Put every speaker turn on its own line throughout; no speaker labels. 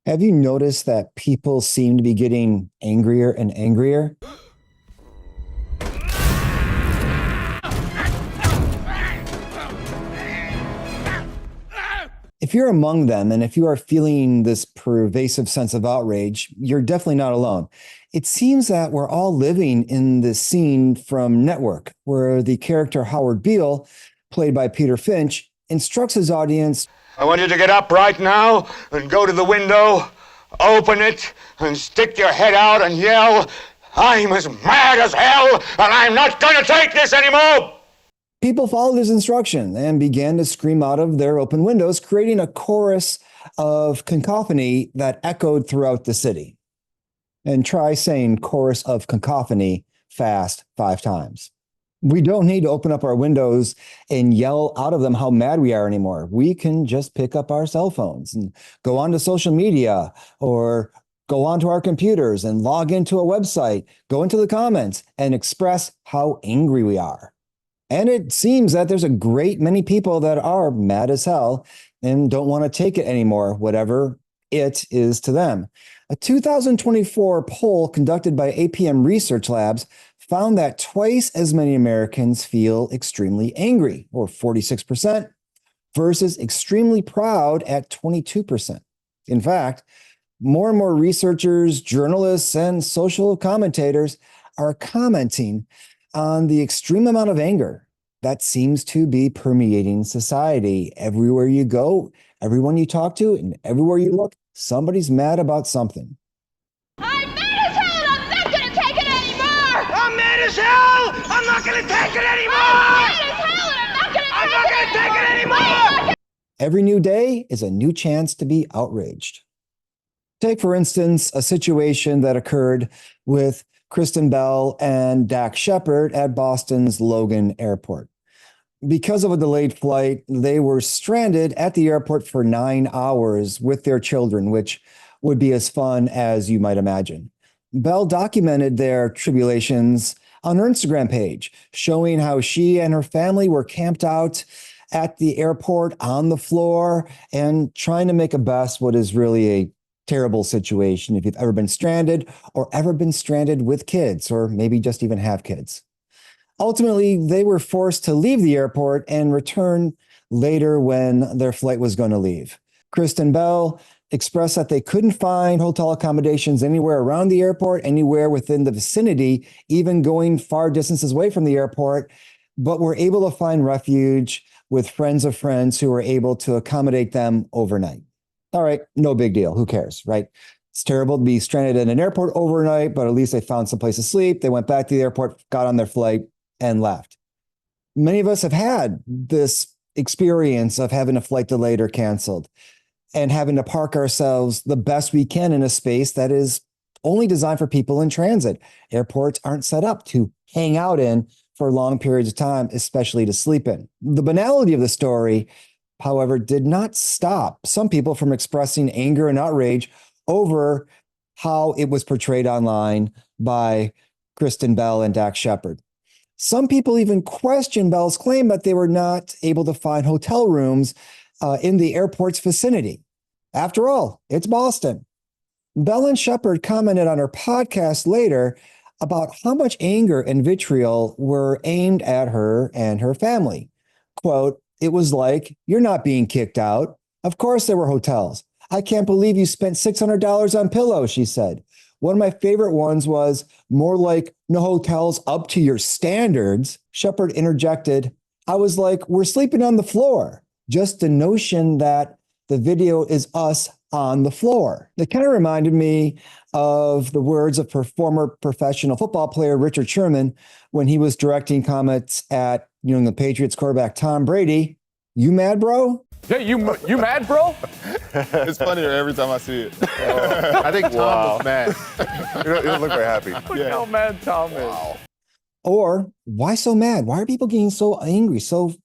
Have you noticed that people seem to be getting angrier and angrier? If you're among them and if you are feeling this pervasive sense of outrage, you're definitely not alone. It seems that we're all living in this scene from Network, where the character Howard Beale, played by Peter Finch, instructs his audience.
I want you to get up right now and go to the window, open it, and stick your head out and yell, "I'm as mad as hell, and I'm not going to take this anymore!"
People followed his instruction and began to scream out of their open windows, creating a chorus of cacophony that echoed throughout the city. And try saying chorus of cacophony fast 5 times. We don't need to open up our windows and yell out of them how mad we are anymore. We can just pick up our cell phones and go onto social media or go onto our computers and log into a website, go into the comments and express how angry we are. And it seems that there's a great many people that are mad as hell and don't want to take it anymore, whatever it is to them. A 2024 poll conducted by APM Research Labs found that twice as many Americans feel extremely angry, or 46%, versus extremely proud at 22%. In fact, more and more researchers, journalists, and social commentators are commenting on the extreme amount of anger that seems to be permeating society. Everywhere you go, everyone you talk to, and everywhere you look, somebody's mad about something.
I'm mad as hell and I'm not gonna take it anymore!
I'm mad as hell! I'm not going to take it anymore!
I'm mad as hell and
I'm not going to take it anymore!
Every new day is a new chance to be outraged. Take, for instance, a situation that occurred with Kristen Bell and Dax Shepard at Boston's Logan Airport. Because of a delayed flight, they were stranded at the airport for 9 hours with their children, which would be as fun as you might imagine. Bell documented their tribulations on her Instagram page, showing how she and her family were camped out at the airport on the floor and trying to make a best what is really a terrible situation if you've ever been stranded or ever been stranded with kids, or maybe just even have kids. Ultimately, they were forced to leave the airport and return later when their flight was going to leave. Kristen Bell expressed that they couldn't find hotel accommodations anywhere around the airport, anywhere within the vicinity, even going far distances away from the airport, but were able to find refuge with friends of friends who were able to accommodate them overnight. All right, no big deal. Who cares, right? It's terrible to be stranded in an airport overnight, but at least they found some place to sleep. They went back to the airport, got on their flight, and left. Many of us have had this experience of having a flight delayed or canceled and having to park ourselves the best we can in a space that is only designed for people in transit. Airports aren't set up to hang out in for long periods of time, especially to sleep in. The banality of the story, however, did not stop some people from expressing anger and outrage over how it was portrayed online by Kristen Bell and Dax Shepard. Some people even questioned Bell's claim that they were not able to find hotel rooms in the airport's vicinity. After all, it's Boston. Bell and Shepard commented on her podcast later about how much anger and vitriol were aimed at her and her family. Quote, "It was like, you're not being kicked out. Of course there were hotels. I can't believe you spent $600 on pillows," she said. One of my favorite ones was more like, "No hotels up to your standards." Shepard interjected, "I was like, we're sleeping on the floor." Just the notion that the video is us on the floor. It kind of reminded me of the words of former professional football player Richard Sherman when he was directing comments at New England Patriots quarterback Tom Brady. "You mad, bro?"
Yeah, you mad, bro?
It's funnier every time I see it.
I think Tom was mad.
He doesn't look very happy.
Look how mad Tom is.
Or why so mad? Why are people getting so angry, so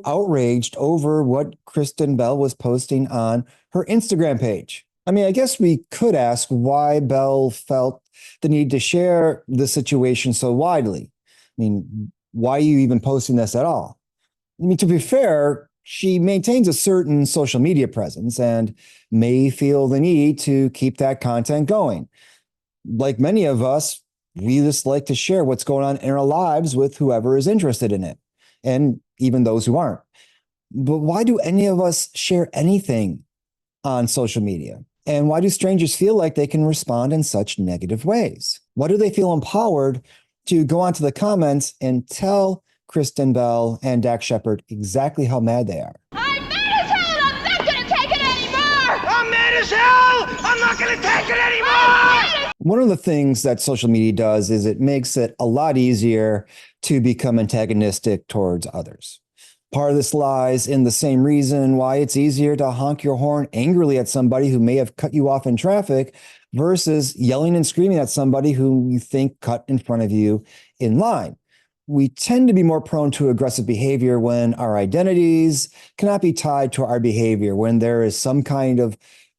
outraged over what Kristen Bell was posting on her Instagram page? I mean, I guess we could ask why Bell felt the need to share the situation so widely. I mean, why are you even posting this at all? I mean, to be fair, She maintains a certain social media presence and may feel the need to keep that content going. Like many of us, we just like to share what's going on in our lives with whoever is interested in it, and even those who aren't. But why do any of us share anything on social media? And why do strangers feel like they can respond in such negative ways? Why do they feel empowered to go onto the comments and tell Kristen Bell and Dak Shepard exactly how mad they are?
I'm mad as hell and I'm not gonna take it anymore!
I'm mad as hell! I'm not gonna take it anymore!
One of the things that social media does is it makes it a lot easier to become antagonistic towards others. Part of this lies in the same reason why it's easier to honk your horn angrily at somebody who may have cut you off in traffic versus yelling and screaming at somebody who you think cut in front of you in line. We tend to be more prone to aggressive behavior when our identities cannot be tied to our behavior, when there is some kind of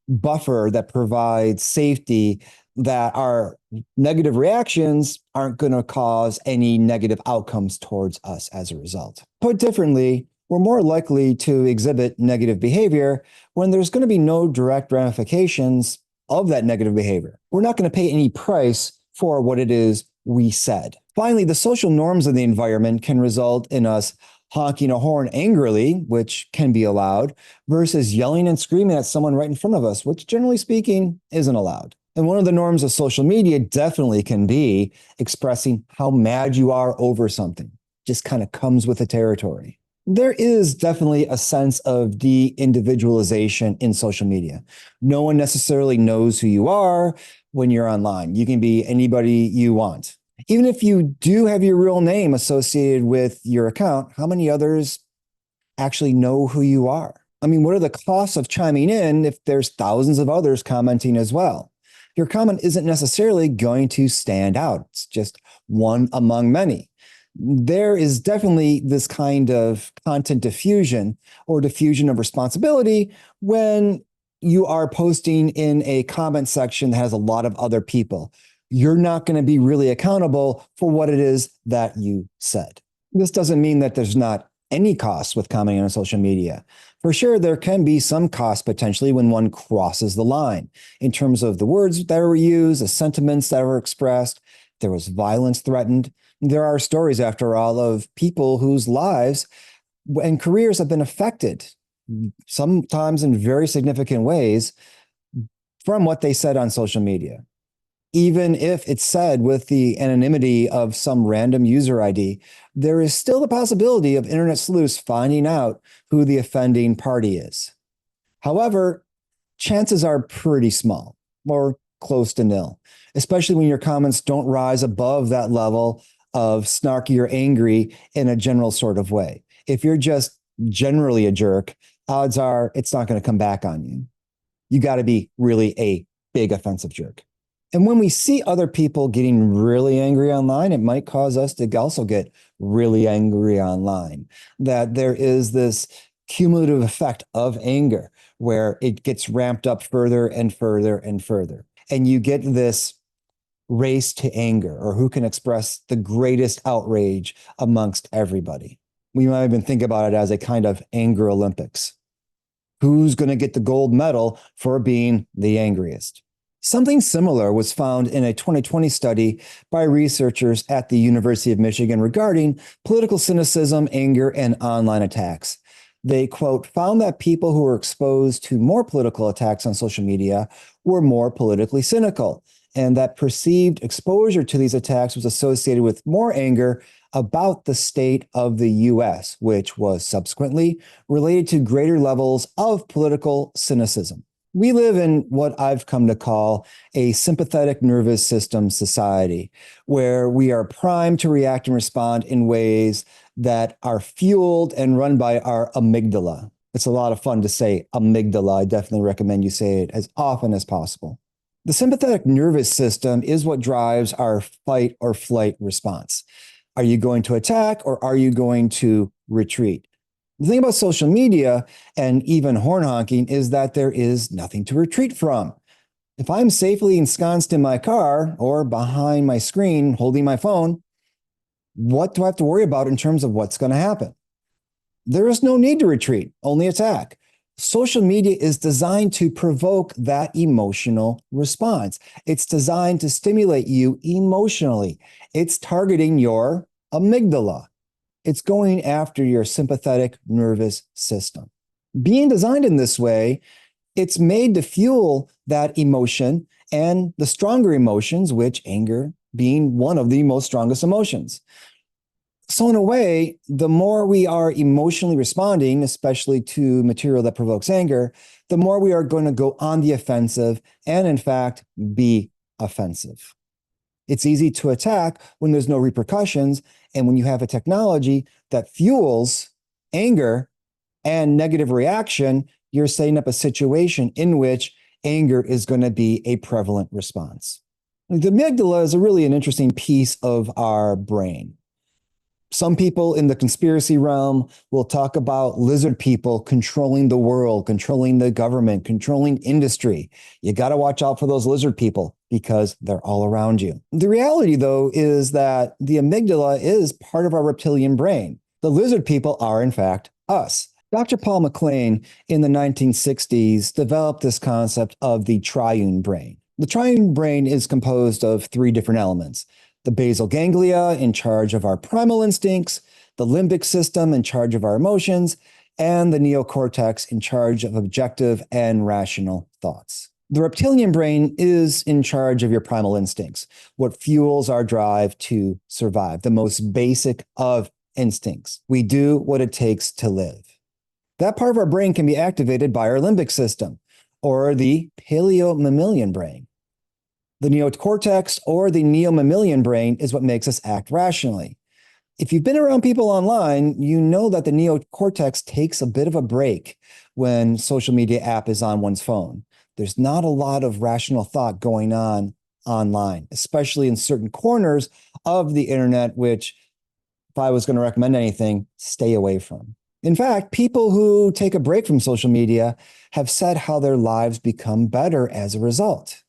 buffer that provides safety, that our negative reactions aren't going to cause any negative outcomes towards us as a result. Put differently, we're more likely to exhibit negative behavior when there's going to be no direct ramifications of that negative behavior. We're not going to pay any price for what it is we said. Finally, the social norms of the environment can result in us honking a horn angrily, which can be allowed, versus yelling and screaming at someone right in front of us, which generally speaking isn't allowed. And one of the norms of social media definitely can be expressing how mad you are over something. Just kind of comes with the territory. There is definitely a sense of de-individualization in social media. No one necessarily knows who you are when you're online. You can be anybody you want. Even if you do have your real name associated with your account, how many others actually know who you are? I mean, what are the costs of chiming in if there's thousands of others commenting as well? Your comment isn't necessarily going to stand out. It's just one among many. There is definitely this kind of content diffusion or diffusion of responsibility when you are posting in a comment section that has a lot of other people. You're not going to be really accountable for what it is that you said. This doesn't mean that there's not any costs with commenting on social media. For sure, there can be some cost potentially when one crosses the line in terms of the words that were used, the sentiments that were expressed. There was violence threatened. There are stories, after all, of people whose lives and careers have been affected, sometimes in very significant ways, from what they said on social media. Even if it's said with the anonymity of some random user ID, there is still the possibility of internet sleuths finding out who the offending party is. However, chances are pretty small or close to nil, especially when your comments don't rise above that level of snarky or angry in a general sort of way. If you're just generally a jerk, odds are it's not going to come back on you. You got to be really a big offensive jerk. And when we see other people getting really angry online, it might cause us to also get really angry online. That there is this cumulative effect of anger where it gets ramped up further and further and further. And you get this race to anger, or who can express the greatest outrage amongst everybody. We might even think about it as a kind of anger Olympics. Who's going to get the gold medal for being the angriest? Something similar was found in a 2020 study by researchers at the University of Michigan regarding political cynicism, anger, and online attacks. They, quote, found that people who were exposed to more political attacks on social media were more politically cynical, and that perceived exposure to these attacks was associated with more anger about the state of the U.S., which was subsequently related to greater levels of political cynicism. We live in what I've come to call a sympathetic nervous system society, where we are primed to react and respond in ways that are fueled and run by our amygdala. It's a lot of fun to say amygdala. I definitely recommend you say it as often as possible. The sympathetic nervous system is what drives our fight or flight response. Are you going to attack or are you going to retreat? The thing about social media and even horn honking is that there is nothing to retreat from. If I'm safely ensconced in my car or behind my screen holding my phone, what do I have to worry about in terms of what's going to happen? There is no need to retreat, only attack. Social media is designed to provoke that emotional response. It's designed to stimulate you emotionally. It's targeting your amygdala. It's going after your sympathetic nervous system. Being designed in this way, it's made to fuel that emotion and the stronger emotions, which anger being one of the most strongest emotions. So in a way, the more we are emotionally responding, especially to material that provokes anger, the more we are going to go on the offensive and in fact be offensive. It's easy to attack when there's no repercussions and when you have a technology that fuels anger and negative reaction, you're setting up a situation in which anger is going to be a prevalent response. The amygdala is really an interesting piece of our brain. Some people in the conspiracy realm will talk about lizard people controlling the world, controlling the government, controlling industry. You got to watch out for those lizard people because they're all around you. The reality, though, is that the amygdala is part of our reptilian brain. The lizard people are, in fact, us. Dr. Paul MacLean in the 1960s developed this concept of the triune brain. The triune brain is composed of three different elements: the basal ganglia in charge of our primal instincts, the limbic system in charge of our emotions, and the neocortex in charge of objective and rational thoughts. The reptilian brain is in charge of your primal instincts, what fuels our drive to survive, the most basic of instincts. We do what it takes to live. That part of our brain can be activated by our limbic system, or the paleomammalian brain. The neocortex or the neomammalian brain is what makes us act rationally. If you've been around people online, you know that the neocortex takes a bit of a break when social media app is on one's phone. There's not a lot of rational thought going on online, especially in certain corners of the internet, which, if I was going to recommend anything, stay away from. In fact, people who take a break from social media have said how their lives become better as a result,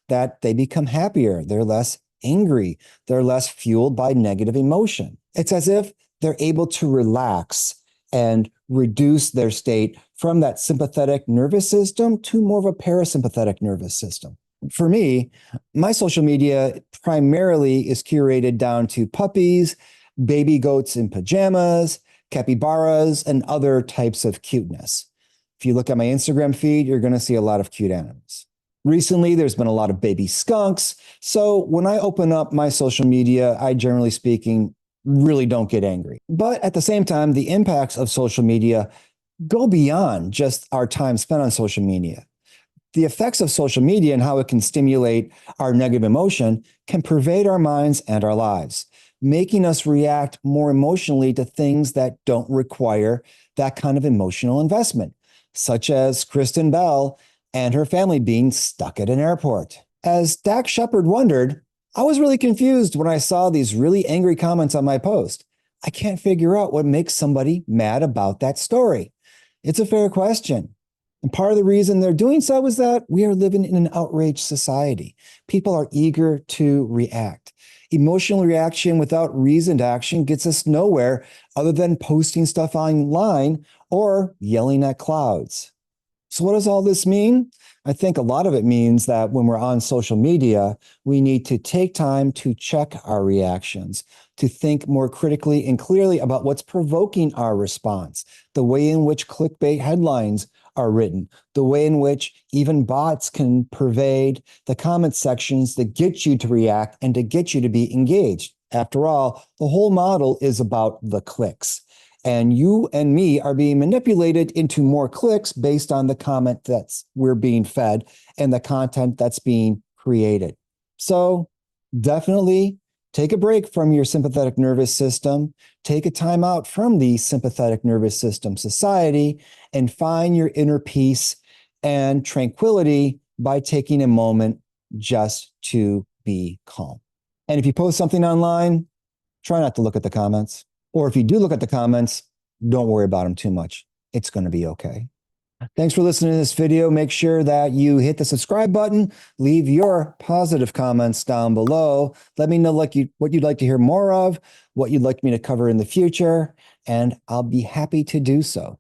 that they become happier, they're less angry, they're less fueled by negative emotion. It's as if they're able to relax and reduce their state from that sympathetic nervous system to more of a parasympathetic nervous system. For me, my social media primarily is curated down to puppies, baby goats in pajamas, capybaras, and other types of cuteness. If you look at my Instagram feed, you're going to see a lot of cute animals. Recently, there's been a lot of baby skunks. So when I open up my social media, I generally speaking, really don't get angry. But at the same time, the impacts of social media go beyond just our time spent on social media. The effects of social media and how it can stimulate our negative emotion can pervade our minds and our lives, making us react more emotionally to things that don't require that kind of emotional investment, such as Kristen Bell and her family being stuck at an airport. As Dax Shepard wondered, I was really confused when I saw these really angry comments on my post. I can't figure out what makes somebody mad about that story. It's a fair question. And part of the reason they're doing so is that we are living in an outraged society. People are eager to react. Emotional reaction without reasoned action gets us nowhere other than posting stuff online or yelling at clouds. So what does all this mean? I think a lot of it means that when we're on social media, we need to take time to check our reactions, to think more critically and clearly about what's provoking our response, the way in which clickbait headlines are written, the way in which even bots can pervade the comment sections that get you to react and to get you to be engaged. After all, the whole model is about the clicks. And you and me are being manipulated into more clicks based on the comment that's we're being fed and the content that's being created. So definitely take a break from your sympathetic nervous system, take a time out from the Sympathetic Nervous System Society, and find your inner peace and tranquility by taking a moment just to be calm. And if you post something online, try not to look at the comments. Or if you do look at the comments, don't worry about them too much. It's going to be okay. Thanks for listening to this video. Make sure that you hit the subscribe button. Leave your positive comments down below. Let me know what you'd like to hear more of, what you'd like me to cover in the future. and I'll be happy to do so.